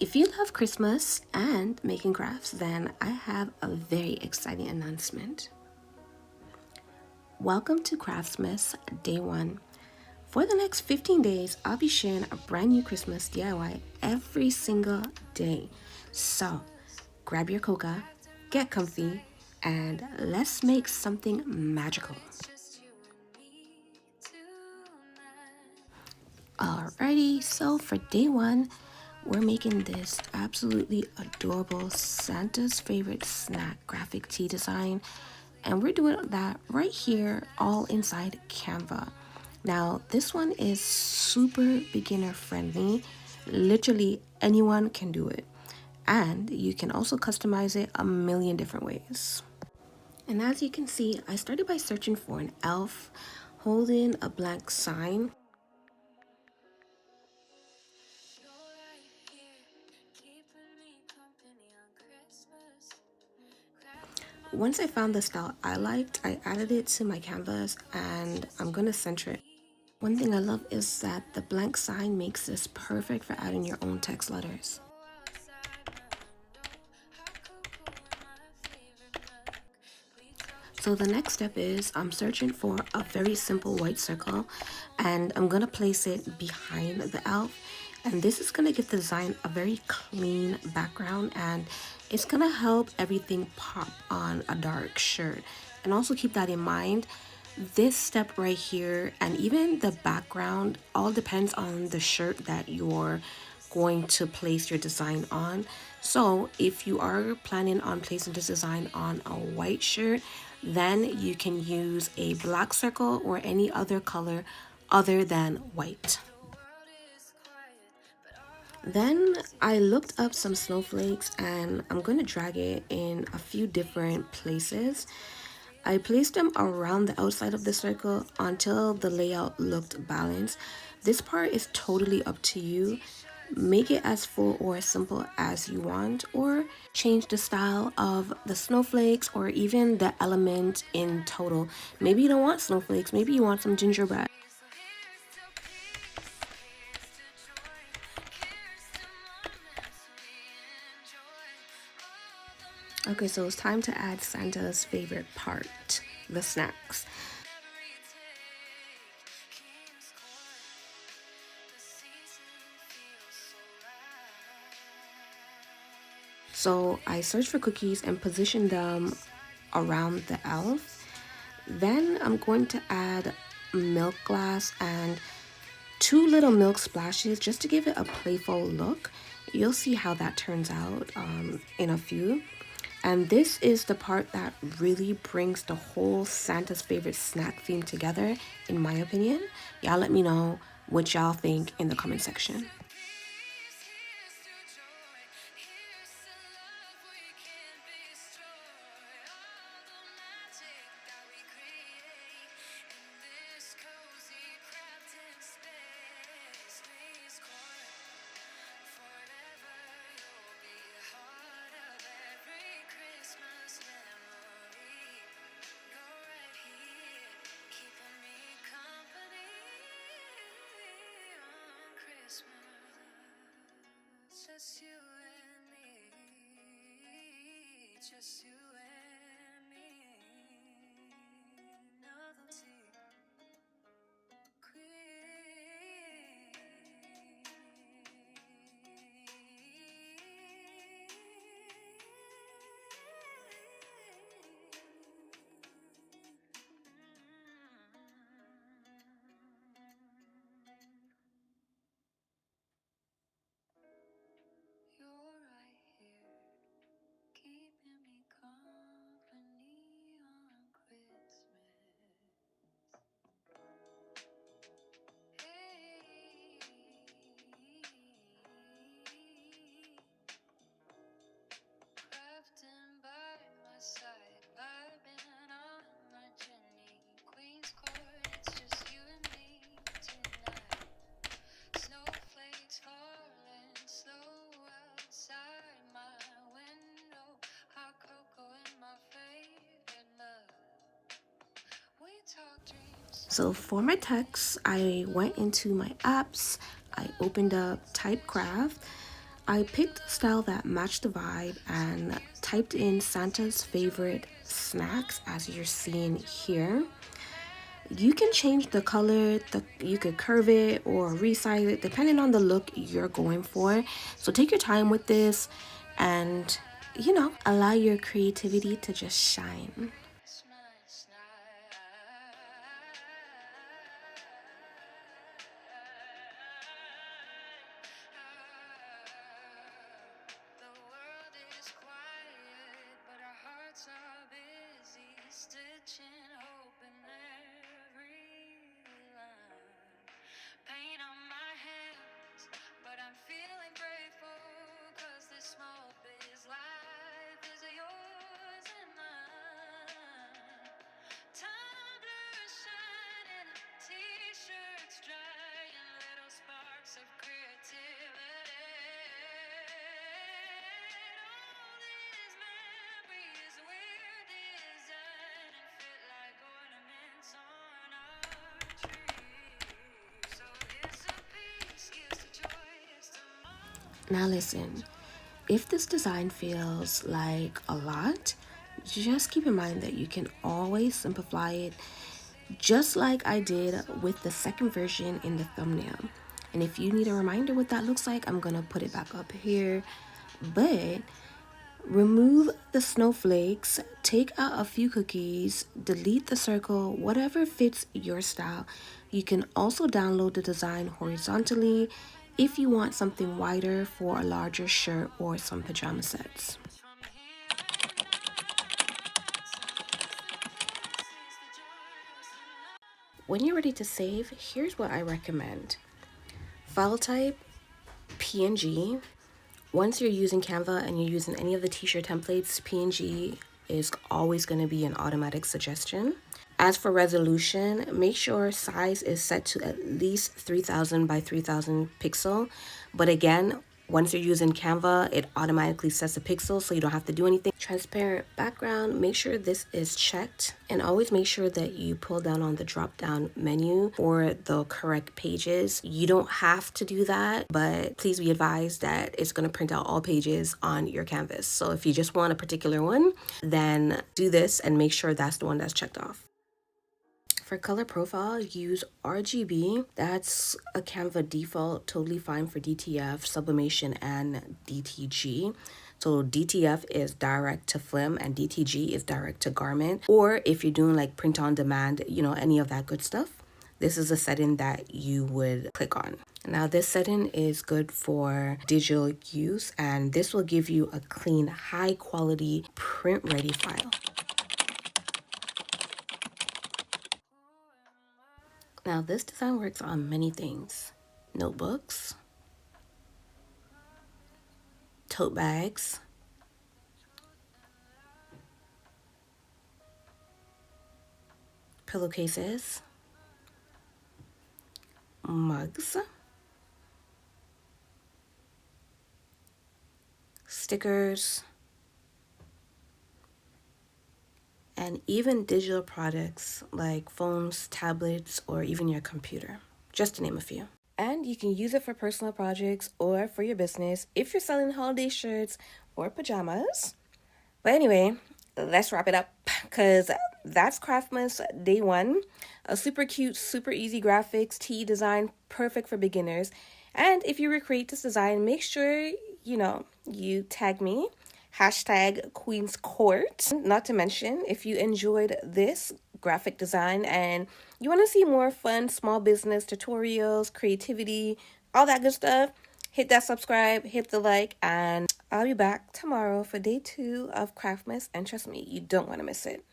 If you love Christmas and making crafts, then I have a very exciting announcement. Welcome to Craftmas Day 1. For the next 15 days, I'll be sharing a brand new Christmas DIY every single day. So, grab your coca, get comfy, and let's make something magical. Alrighty, so for day 1, we're making this absolutely adorable Santa's favorite snack graphic tee design, and we're doing that right here all inside Canva. Now this one is super beginner friendly. Literally anyone can do it, and you can also customize it a million different ways. And as you can see, I started by searching for an elf holding a blank sign. Once I found the style I liked, I added it to my canvas and I'm gonna center it. One thing I love is that the blank sign makes this perfect for adding your own text letters. So the next step is I'm searching for a very simple white circle and I'm gonna place it behind the elf, and this is gonna give the design a very clean background and it's gonna help everything pop on a dark shirt. And also keep that in mind, this step right here and even the background all depends on the shirt that you're going to place your design on. So if you are planning on placing this design on a white shirt, then you can use a black circle or any other color other than white. Then I looked up some snowflakes and I'm going to drag it in a few different places. I placed them around the outside of the circle until the layout looked balanced. This part is totally up to you. Make it as full or as simple as you want, or change the style of the snowflakes or even the element in total. Maybe you don't want snowflakes, maybe you want some gingerbread. Okay, so it's time to add Santa's favorite part, the snacks. So I searched for cookies and positioned them around the elf. Then I'm going to add milk glass and 2 little milk splashes just to give it a playful look. You'll see how that turns out in a few. And this is the part that really brings the whole Santa's favorite snack theme together, in my opinion. Y'all let me know what y'all think in the comment section. Just you and me, just you and me, novelty queen. You're right here, keeping me company on Christmas. Hey, crafting by my side, vibing on my journey. Queen's Court, it's just you and me tonight. Snowflakes falling slow outside my window. Hot cocoa in my favorite mug. We talk dreams. So for my text, I went into my apps. I opened up Typecraft. I picked a style that matched the vibe and typed in Santa's favorite snacks as you're seeing here. You can change the color, you could curve it or resize it depending on the look you're going for. So take your time with this and, allow your creativity to just shine. Now listen, if this design feels like a lot, just keep in mind that you can always simplify it, just like I did with the second version in the thumbnail. And if you need a reminder what that looks like, I'm gonna put it back up here. But remove the snowflakes, take out a few cookies, delete the circle, whatever fits your style. You can also download the design horizontally if you want something wider for a larger shirt or some pajama sets. When you're ready to save, here's what I recommend. File type, PNG. Once you're using Canva and you're using any of the t-shirt templates, PNG is always going to be an automatic suggestion. As for resolution, make sure size is set to at least 3000 by 3000 pixel. But again, once you're using Canva, it automatically sets a pixel so you don't have to do anything. Transparent background, make sure this is checked, and always make sure that you pull down on the drop down menu for the correct pages. You don't have to do that, but please be advised that it's going to print out all pages on your canvas. So if you just want a particular one, then do this and make sure that's the one that's checked off. For color profile, use RGB. That's a Canva default, totally fine for DTF, sublimation, and DTG. So DTF is direct to film and DTG is direct to garment. Or if you're doing like print on demand, any of that good stuff, this is a setting that you would click on. Now this setting is good for digital use, and this will give you a clean, high quality print ready file. Now this design works on many things: notebooks, tote bags, pillowcases, mugs, stickers, and even digital products like phones, tablets, or even your computer, just to name a few. And you can use it for personal projects or for your business if you're selling holiday shirts or pajamas. But anyway, let's wrap it up because that's Craftmas day 1. A super cute, super easy graphics tee design, perfect for beginners. And if you recreate this design, make sure, you tag me, #QueensCourt. Not to mention, if you enjoyed this graphic design and you want to see more fun small business tutorials, creativity, all that good stuff, hit that subscribe, hit the like, and I'll be back tomorrow for day 2 of Craftmas. And trust me, you don't want to miss it.